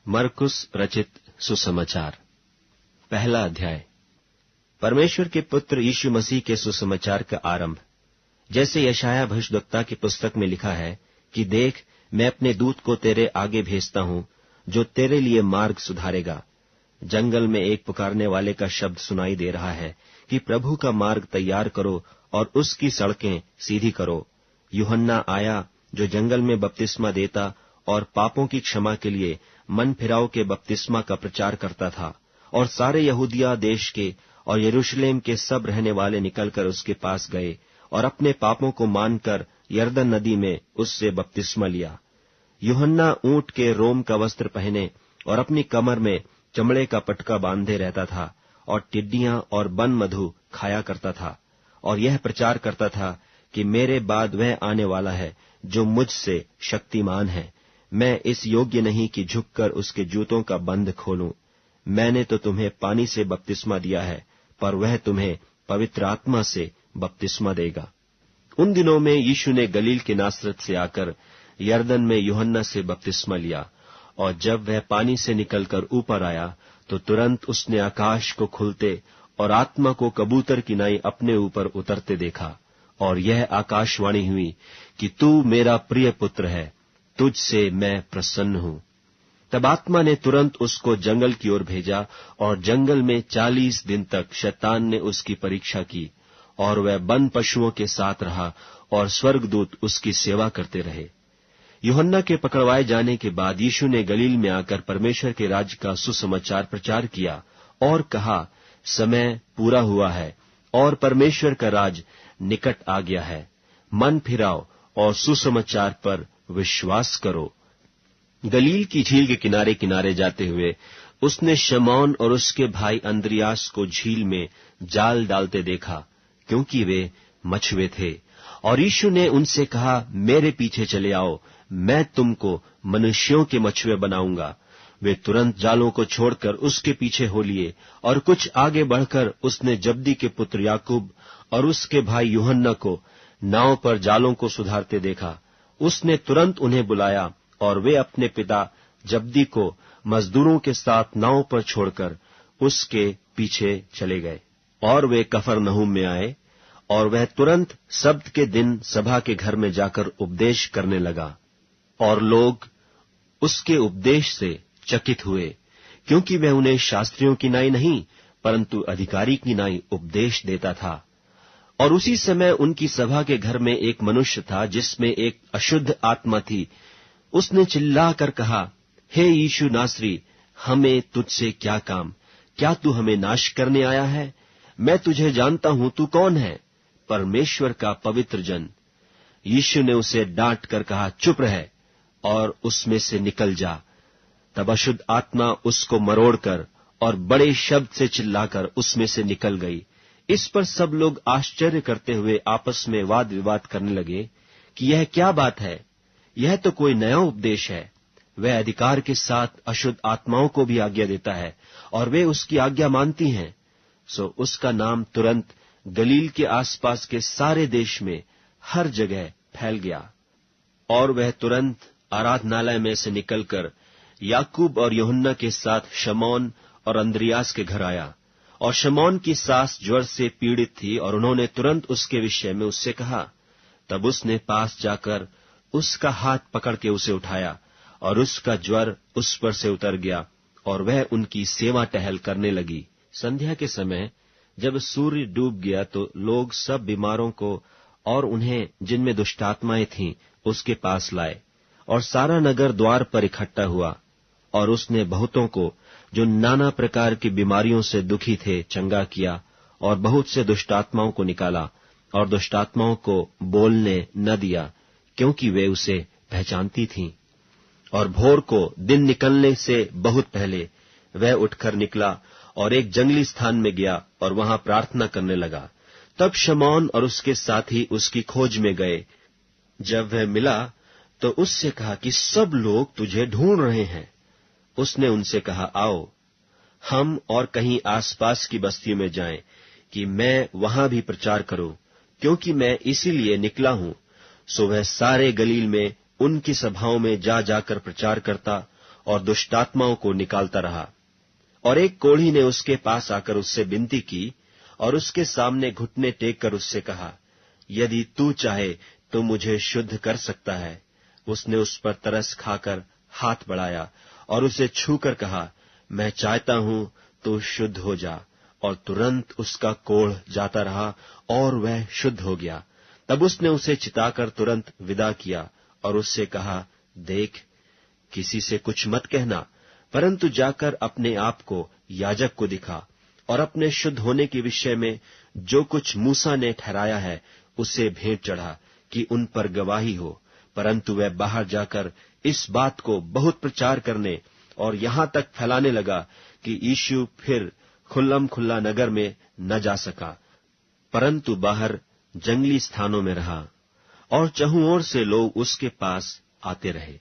मरकुस रचित सुसमाचार, पहला अध्याय। परमेश्वर के पुत्र यीशु मसीह के सुसमाचार का आरंभ। जैसे यशायाह भविष्यद्वक्ता की पुस्तक में लिखा है कि देख, मैं अपने दूत को तेरे आगे भेजता हूं, जो तेरे लिए मार्ग सुधारेगा। जंगल में एक पुकारने वाले का शब्द सुनाई दे रहा है कि प्रभु का मार्ग तैयार करो और उसकी सड़कें सीधी करो। यूहन्ना आया, जो जंगल में बपतिस्मा देता और पापों की क्षमा के लिए मन फिराव के बपतिस्मा का प्रचार करता था, और सारे यहूदिया देश के और यरूशलेम के सब रहने वाले निकलकर उसके पास गए और अपने पापों को मानकर यरदन नदी में उससे बपतिस्मा लिया। यूहन्ना ऊंट के रोम का वस्त्र पहने और अपनी कमर में चमड़े का पटका बांधे रहता था, और टिड्डियां और बन मधु खाया करता था, और यह प्रचार करता था कि मेरे बाद वह आने वाला है जो मुझसे शक्तिमान है। मैं इस योग्य नहीं कि झुककर उसके जूतों का बंध खोलूं। मैंने तो तुम्हें पानी से बपतिस्मा दिया है, पर वह तुम्हें पवित्र आत्मा से बपतिस्मा देगा। उन दिनों में यीशु ने गलील के नासरत से आकर यरदन में यूहन्ना से बपतिस्मा लिया, और जब वह पानी से निकलकर ऊपर आया तो तुरंत उसने आकाश को खुलते और आत्मा को कबूतर की नाई अपने ऊपर उतरते देखा, और यह आकाशवाणी हुई कि तू मेरा प्रिय पुत्र है, तुझसे मैं प्रसन्न हूं। तब आत्मा ने तुरंत उसको जंगल की ओर भेजा, और जंगल में 40 दिन तक शैतान ने उसकी परीक्षा की, और वह वन पशुओं के साथ रहा, और स्वर्गदूत उसकी सेवा करते रहे। यूहन्ना के पकड़वाए जाने के बाद यीशु ने गलील में आकर परमेश्वर के राज्य का सुसमाचार प्रचार किया और कहा, समय पूरा हुआ है और परमेश्वर का राज निकट आ गया है। मन फिराओ और सुसमाचार पर विश्वास करो। गलील की झील के किनारे किनारे जाते हुए उसने शमौन और उसके भाई अंद्रियास को झील में जाल डालते देखा, क्योंकि वे मछुए थे। और यीशु ने उनसे कहा, मेरे पीछे चले आओ, मैं तुमको मनुष्यों के मछुए बनाऊंगा। वे तुरंत जालों को छोड़कर उसके पीछे हो लिए, और कुछ आगे बढ़कर उसने जब्दी के पुत्र याकूब और उसके भाई यूहन्ना को नाव पर जालों को सुधारते देखा। उसने तुरंत उन्हें बुलाया, और वे अपने पिता जब्दी को मजदूरों के साथ नाव पर छोड़कर उसके पीछे चले गए। और वे कफरनहूम में आए, और वह तुरंत सब्त के दिन सभा के घर में जाकर उपदेश करने लगा। और लोग उसके उपदेश से चकित हुए, क्योंकि वह उन्हें शास्त्रियों की नाई नहीं, परंतु अधिकारी की नाई उपदेश देता था। और उसी समय उनकी सभा के घर में एक मनुष्य था, जिसमें एक अशुद्ध आत्मा थी। उसने चिल्लाकर कहा, हे यीशु नासरी, हमें तुझसे क्या काम? क्या तू हमें नाश करने आया है? मैं तुझे जानता हूं, तू कौन है? परमेश्वर का पवित्र जन। यीशु ने उसे डांट कर कहा, चुप रह और उसमें से निकल जा। तब अशुद्ध आत्मा उसको मरोड़कर और बड़े शब्द से चिल्लाकर उसमें से निकल गई। इस पर सब लोग आश्चर्य करते हुए आपस में वाद विवाद करने लगे कि यह क्या बात है? यह तो कोई नया उपदेश है। वह अधिकार के साथ अशुद्ध आत्माओं को भी आज्ञा देता है, और वे उसकी आज्ञा मानती हैं। सो उसका नाम तुरंत गलील के आसपास के सारे देश में हर जगह फैल गया। और वह तुरंत आराधनालय में से निकलकर याकूब और यूहन्ना के साथ शमौन और अंद्रियास के घर आया। और शमौन की सास ज्वर से पीड़ित थी, और उन्होंने तुरंत उसके विषय में उससे कहा। तब उसने पास जाकर उसका हाथ पकड़ के उसे उठाया, और उसका ज्वर उस पर से उतर गया, और वह उनकी सेवा टहल करने लगी। संध्या के समय जब सूर्य डूब गया तो लोग सब बीमारों को और उन्हें जिनमें दुष्टात्माएं थीं उसके पास लाए, और सारा नगर द्वार पर इकट्ठा हुआ। और उसने बहुतों को जो नाना प्रकार की बीमारियों से दुखी थे चंगा किया, और बहुत से दुष्टात्माओं को निकाला, और दुष्टात्माओं को बोलने न दिया, क्योंकि वे उसे पहचानती थीं। और भोर को दिन निकलने से बहुत पहले वह उठकर निकला और एक जंगली स्थान में गया और वहां प्रार्थना करने लगा। तब शमौन और उसके साथी उसकी खोज में गए। जब वह मिला तो उससे कहा कि सब लोग तुझे ढूंढ रहे हैं। उसने उनसे कहा, आओ हम और कहीं आसपास की बस्तियों में जाएं, कि मैं वहां भी प्रचार करूं, क्योंकि मैं इसीलिए निकला हूं। सो वह सारे गलील में उनकी सभाओं में जा जाकर प्रचार करता और दुष्टात्माओं को निकालता रहा। और एक कोढ़ी ने उसके पास आकर उससे विनती की और उसके सामने घुटने टेक कर उससे कहा, यदि तू चाहे तो मुझे शुद्ध कर सकता है। उसने उस पर तरस खाकर हाथ बढ़ाया और उसे छूकर कहा, मैं चाहता हूं तो शुद्ध हो जा। और तुरंत उसका कोढ़ जाता रहा और वह शुद्ध हो गया। तब उसने उसे चिताकर तुरंत विदा किया और उससे कहा, देख, किसी से कुछ मत कहना, परंतु जाकर अपने आप को याजक को दिखा और अपने शुद्ध होने के विषय में जो कुछ मूसा ने ठहराया है उसे भेंट चढ़ा कि उन पर गवाही हो। परंतु वह बाहर जाकर इस बात को बहुत प्रचार करने और यहां तक फैलाने लगा कि यीशु फिर खुल्लम खुल्ला नगर में न जा सका, परंतु बाहर जंगली स्थानों में रहा और चहुं ओर से लोग उसके पास आते रहे।